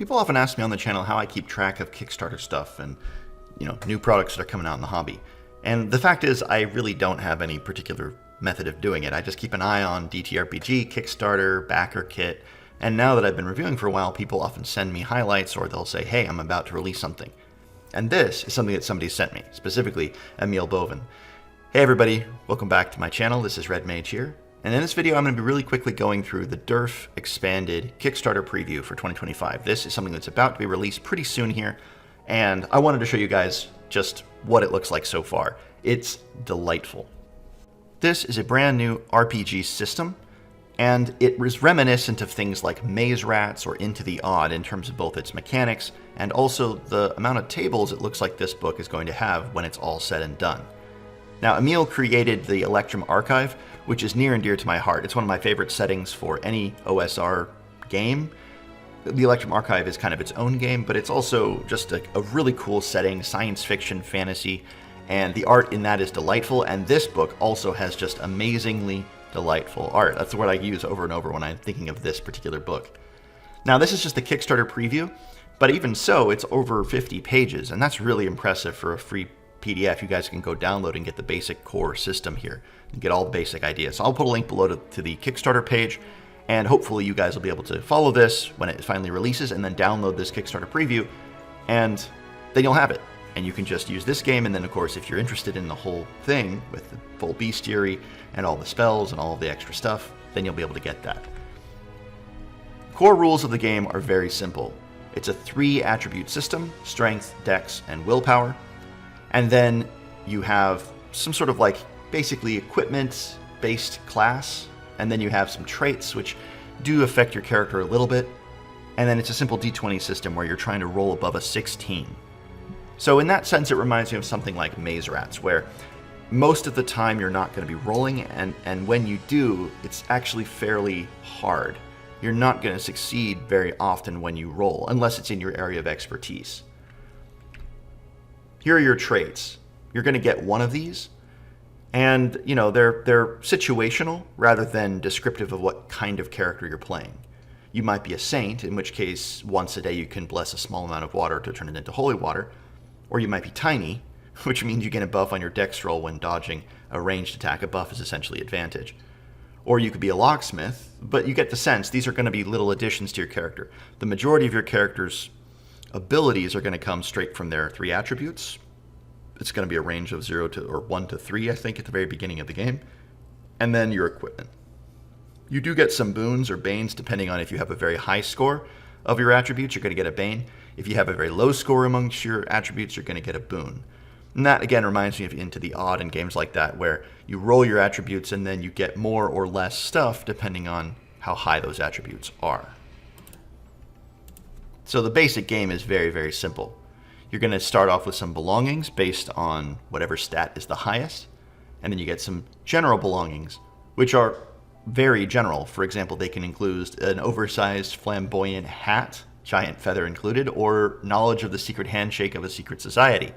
People often ask me on the channel how I keep track of Kickstarter stuff and, new products that are coming out in the hobby. And the fact is, I really don't have any particular method of doing it. I just keep an eye on DTRPG, Kickstarter, Backer Kit, and now that I've been reviewing for a while, people often send me highlights or they'll say, hey, I'm about to release something. And this is something that somebody sent me, specifically Emiel Boven. Hey everybody, welcome back to my channel. This is Red Mage here. And in this video, I'm going to be really quickly going through the DURF Expanded Kickstarter preview for 2025. This is something that's about to be released pretty soon here, and I wanted to show you guys just what it looks like so far. It's delightful. This is a brand new RPG system, and it is reminiscent of things like Maze Rats or Into the Odd in terms of both its mechanics and also the amount of tables it looks like this book is going to have when it's all said and done. Now, Emiel created the Electrum Archive, which is near and dear to my heart. It's one of my favorite settings for any OSR game. The Electrum Archive is kind of its own game, but it's also just a really cool setting, science fiction, fantasy, and the art in that is delightful, and this book also has just amazingly delightful art. That's the word I use over and over when I'm thinking of this particular book. Now, this is just the Kickstarter preview, but even so, it's over 50 pages, and that's really impressive for a free PDF. You guys can go download and get the basic core system here and get all the basic ideas. So I'll put a link below to the Kickstarter page, and hopefully you guys will be able to follow this when it finally releases and then download this Kickstarter preview, and then you'll have it. And you can just use this game, and then of course if you're interested in the whole thing with the full bestiary and all the spells and all of the extra stuff, then you'll be able to get that. Core rules of the game are very simple. It's a 3-attribute system: strength, dex, and willpower. And then you have some sort of basically equipment-based class, and then you have some traits which do affect your character a little bit, and then it's a simple d20 system where you're trying to roll above a 16. So in that sense, it reminds me of something like Maze Rats, where most of the time you're not going to be rolling, and when you do, it's actually fairly hard. You're not going to succeed very often when you roll, unless it's in your area of expertise. Here are your traits. You're going to get one of these, and they're situational rather than descriptive of what kind of character you're playing. You might be a saint, in which case once a day you can bless a small amount of water to turn it into holy water, or you might be tiny, which means you get a buff on your dex roll when dodging a ranged attack. A buff is essentially advantage. Or you could be a locksmith, but you get the sense these are going to be little additions to your character. The majority of your character's abilities are going to come straight from their 3 attributes. It's going to be a range of 1 to 3, I think, at the very beginning of the game. And then your equipment. You do get some boons or banes depending on if you have a very high score of your attributes, you're going to get a bane. If you have a very low score amongst your attributes, you're going to get a boon. And that, again, reminds me of Into the Odd and games like that, where you roll your attributes and then you get more or less stuff depending on how high those attributes are. So the basic game is very, very simple. You're going to start off with some belongings based on whatever stat is the highest, and then you get some general belongings, which are very general. For example, they can include an oversized flamboyant hat, giant feather included, or knowledge of the secret handshake of a secret society.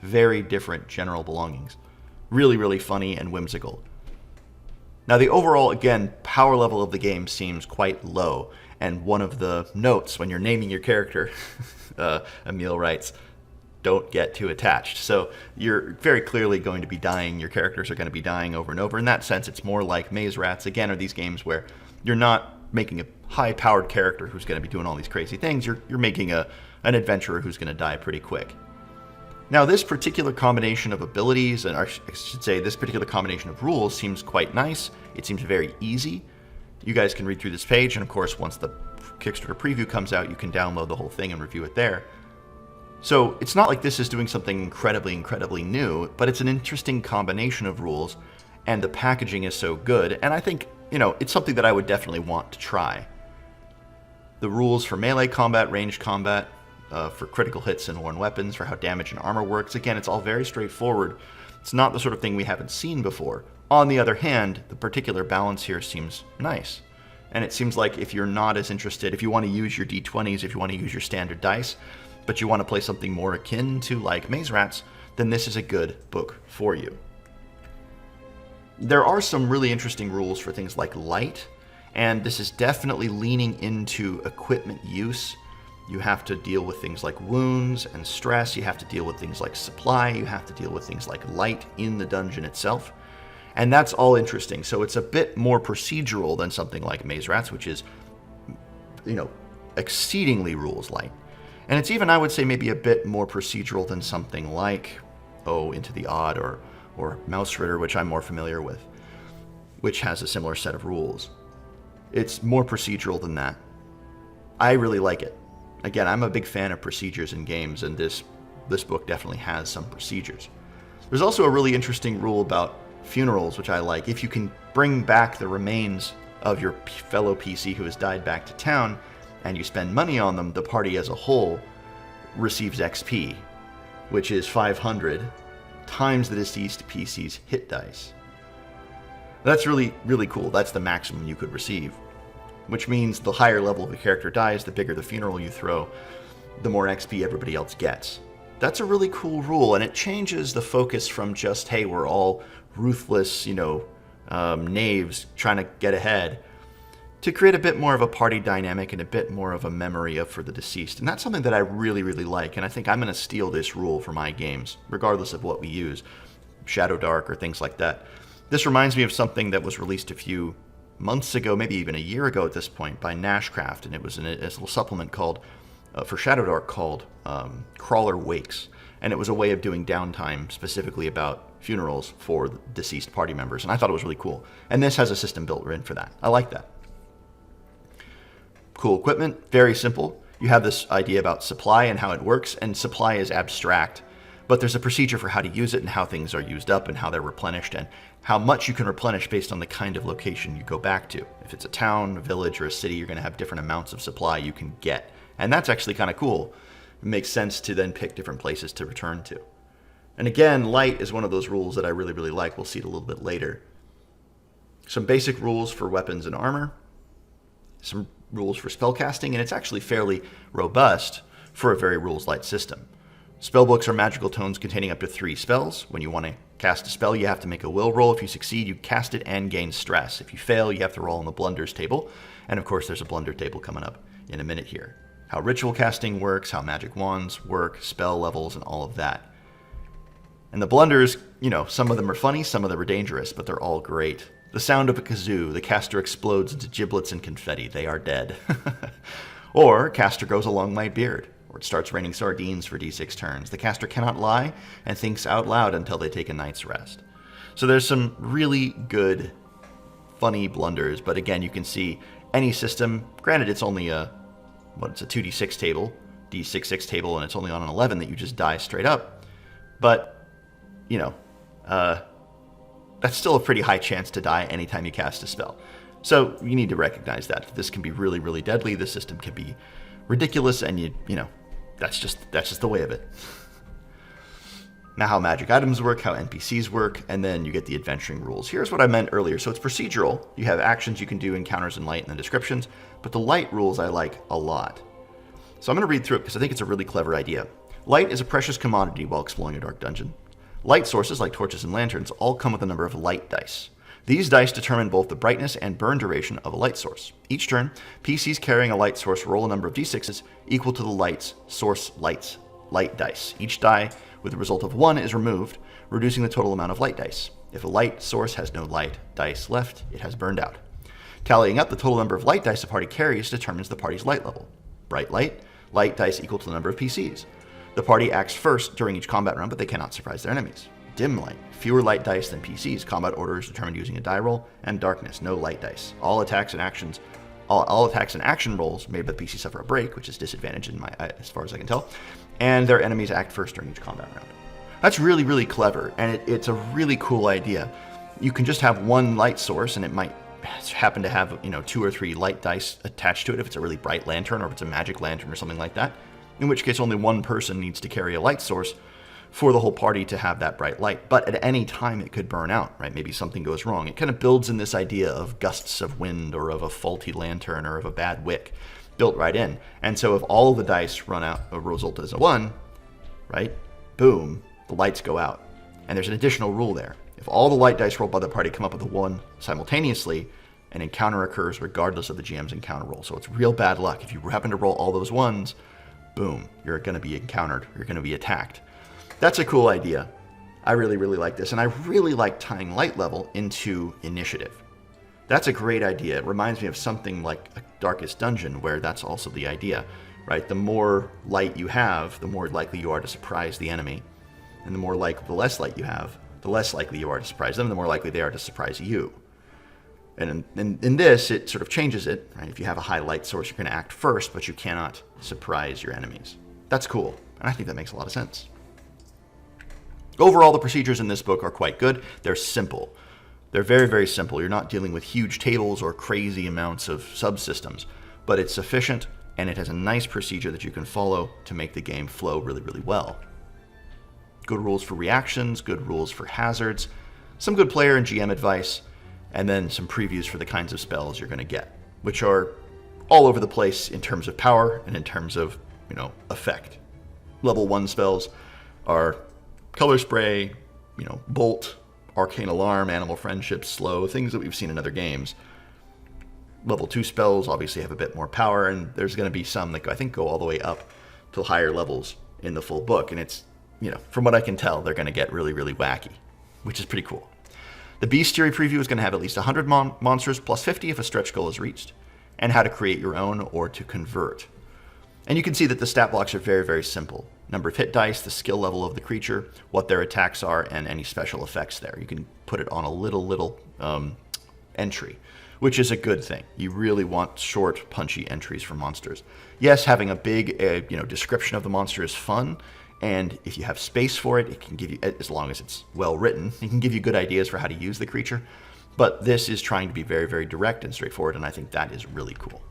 Very different general belongings. Really, really funny and whimsical. Now the overall, again, power level of the game seems quite low, and one of the notes when you're naming your character, Emiel writes, don't get too attached. So you're very clearly going to be dying. Your characters are going to be dying over and over. In that sense, it's more like Maze Rats, again, are these games where you're not making a high-powered character who's going to be doing all these crazy things. You're making an adventurer who's going to die pretty quick. Now, this particular combination of abilities, and I should say this particular combination of rules, seems quite nice. It seems very easy. You guys can read through this page, and of course, once the Kickstarter preview comes out, you can download the whole thing and review it there. So it's not like this is doing something incredibly new, but it's an interesting combination of rules, and the packaging is so good, and I think, it's something that I would definitely want to try. The rules for melee combat, ranged combat, for critical hits and worn weapons, for how damage and armor works. Again, it's all very straightforward. It's not the sort of thing we haven't seen before. On the other hand, the particular balance here seems nice. And it seems like if you're not as interested, if you want to use your d20s, if you want to use your standard dice, but you want to play something more akin to like Maze Rats, then this is a good book for you. There are some really interesting rules for things like light, and this is definitely leaning into equipment use. You have to deal with things like wounds and stress. You have to deal with things like supply. You have to deal with things like light in the dungeon itself. And that's all interesting. So it's a bit more procedural than something like Maze Rats, which is, exceedingly rules-light. And it's even, I would say, maybe a bit more procedural than something like, Into the Odd or Mouse Ritter, which I'm more familiar with, which has a similar set of rules. It's more procedural than that. I really like it. Again, I'm a big fan of procedures in games, and this book definitely has some procedures. There's also a really interesting rule about funerals, which I like. If you can bring back the remains of your fellow PC who has died back to town, and you spend money on them, the party as a whole receives XP, which is 500 times the deceased PC's hit dice. That's really, really cool. That's the maximum you could receive, which means the higher level of a character dies, the bigger the funeral you throw, the more XP everybody else gets. That's a really cool rule, and it changes the focus from just, hey, we're all ruthless, knaves trying to get ahead, to create a bit more of a party dynamic and a bit more of a memory for the deceased. And that's something that I really, really like, and I think I'm going to steal this rule for my games, regardless of what we use, Shadow Dark or things like that. This reminds me of something that was released a few months ago, maybe even a year ago at this point, by Nashcraft, and it was a little supplement called, for Shadow Dark, called Crawler Wakes. And it was a way of doing downtime specifically about funerals for deceased party members, and I thought it was really cool. And this has a system built in for that. I like that. Cool equipment, very simple. You have this idea about supply and how it works, and supply is abstract, but there's a procedure for how to use it and how things are used up and how they're replenished and how much you can replenish based on the kind of location you go back to. If it's a town, a village, or a city, you're going to have different amounts of supply you can get. And that's actually kind of cool. It makes sense to then pick different places to return to. And again, light is one of those rules that I really, really like. We'll see it a little bit later. Some basic rules for weapons and armor. Some rules for spellcasting, and it's actually fairly robust for a very rules-light system. Spellbooks are magical tones containing up to 3 spells. When you want to cast a spell, you have to make a will roll. If you succeed, you cast it and gain stress. If you fail, you have to roll on the blunders table. And of course, there's a blunder table coming up in a minute here. How ritual casting works, how magic wands work, spell levels, and all of that. And the blunders, some of them are funny, some of them are dangerous, but they're all great. The sound of a kazoo, the caster explodes into giblets and confetti. They are dead. Or, caster goes along my beard. Or it starts raining sardines for d6 turns. The caster cannot lie and thinks out loud until they take a night's rest. So there's some really good, funny blunders. But again, you can see any system, granted it's only it's a 2d6 table, d6 table, and it's only on an 11 that you just die straight up. But, that's still a pretty high chance to die anytime you cast a spell. So you need to recognize that. This can be really, really deadly. The system can be ridiculous, and that's just the way of it. Now, how magic items work, how NPCs work, and then you get the adventuring rules. Here's what I meant earlier. So it's procedural. You have actions you can do, encounters, and light in the descriptions, but the light rules I like a lot. So I'm going to read through it because I think it's a really clever idea. Light is a precious commodity while exploring a dark dungeon. Light sources, like torches and lanterns, all come with a number of light dice. These dice determine both the brightness and burn duration of a light source. Each turn, PCs carrying a light source roll a number of d6s equal to the light dice. Each die with a result of 1 is removed, reducing the total amount of light dice. If a light source has no light dice left, it has burned out. Tallying up the total number of light dice a party carries determines the party's light level. Bright light dice equal to the number of PCs. The party acts first during each combat round, but they cannot surprise their enemies. Dim light, fewer light dice than PCs. Combat order is determined using a die roll. And darkness, no light dice. All attacks and action rolls made by the PC suffer a break, which is disadvantage as far as I can tell. And their enemies act first during each combat round. That's really, really clever, and it's a really cool idea. You can just have one light source, and it might happen to have 2 or 3 light dice attached to it if it's a really bright lantern or if it's a magic lantern or something like that. In which case only one person needs to carry a light source for the whole party to have that bright light. But at any time it could burn out, right? Maybe something goes wrong. It kind of builds in this idea of gusts of wind or of a faulty lantern or of a bad wick built right in. And so if all of the dice run out, a result is a 1, right? Boom, the lights go out. And there's an additional rule there. If all the light dice rolled by the party come up with a 1 simultaneously, an encounter occurs regardless of the GM's encounter roll. So it's real bad luck. If you happen to roll all those 1s, boom, you're going to be encountered, you're going to be attacked. That's a cool idea. I really, really like this, and I really like tying light level into initiative. That's a great idea. It reminds me of something like a Darkest Dungeon, where that's also the idea, right? The more light you have, the more likely you are to surprise the enemy, and the less light you have, the less likely you are to surprise them, the more likely they are to surprise you. And in this, it sort of changes it, right? If you have a high light source, you're going to act first, but you cannot surprise your enemies. That's cool, and I think that makes a lot of sense. Overall, the procedures in this book are quite good. They're simple. They're very, very simple. You're not dealing with huge tables or crazy amounts of subsystems, but it's sufficient, and it has a nice procedure that you can follow to make the game flow really, really well. Good rules for reactions, good rules for hazards, some good player and GM advice, and then some previews for the kinds of spells you're going to get, which are all over the place in terms of power and in terms of, effect. Level 1 spells are Color Spray, Bolt, Arcane Alarm, Animal Friendship, Slow, things that we've seen in other games. Level 2 spells obviously have a bit more power, and there's going to be some that I think go all the way up to higher levels in the full book, and it's, from what I can tell, they're going to get really, really wacky, which is pretty cool. The Bestiary preview is going to have at least 100 monsters plus 50 if a stretch goal is reached, and how to create your own or to convert. And you can see that the stat blocks are very, very simple. Number of hit dice, the skill level of the creature, what their attacks are, and any special effects there. You can put it on a little entry, which is a good thing. You really want short, punchy entries for monsters. Yes, having a big description of the monster is fun, and if you have space for it, it can give you, as long as it's well written, it can give you good ideas for how to use the creature. But this is trying to be very, very direct and straightforward, and I think that is really cool.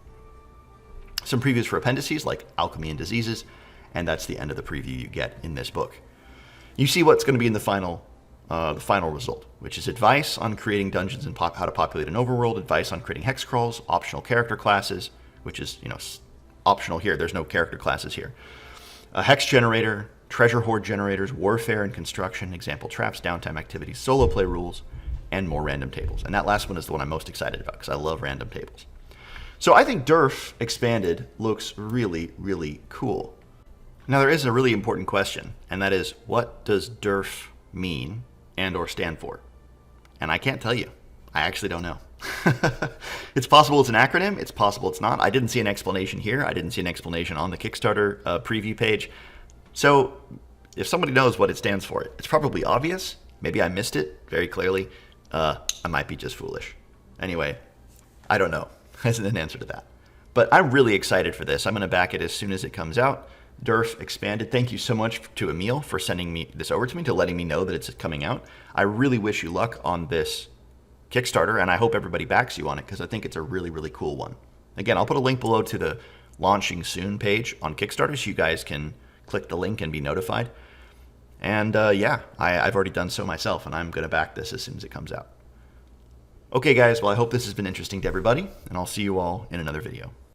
Some previews for appendices like Alchemy and Diseases, and that's the end of the preview you get in this book. You see what's going to be in the final result, which is advice on creating dungeons and how to populate an overworld, advice on creating hex crawls, optional character classes, which is optional here. There's no character classes here. A hex generator, treasure hoard generators, warfare and construction, example traps, downtime activities, solo play rules, and more random tables. And that last one is the one I'm most excited about because I love random tables. So I think DURF Expanded looks really, really cool. Now there is a really important question, and that is, what does DURF mean and or stand for? And I can't tell you. I actually don't know. It's possible it's an acronym. It's possible it's not. I didn't see an explanation here. I didn't see an explanation on the Kickstarter preview page. So if somebody knows what it stands for, it's probably obvious. Maybe I missed it very clearly. I might be just foolish. Anyway, I don't know. That's an answer to that. But I'm really excited for this. I'm going to back it as soon as it comes out. DURF Expanded. Thank you so much to Emiel for sending me this over to me, to letting me know that it's coming out. I really wish you luck on this Kickstarter, and I hope everybody backs you on it because I think it's a really, really cool one. Again, I'll put a link below to the Launching Soon page on Kickstarter so you guys can click the link and be notified. And yeah, I've already done so myself, and I'm going to back this as soon as it comes out. Okay, guys, well, I hope this has been interesting to everybody, and I'll see you all in another video.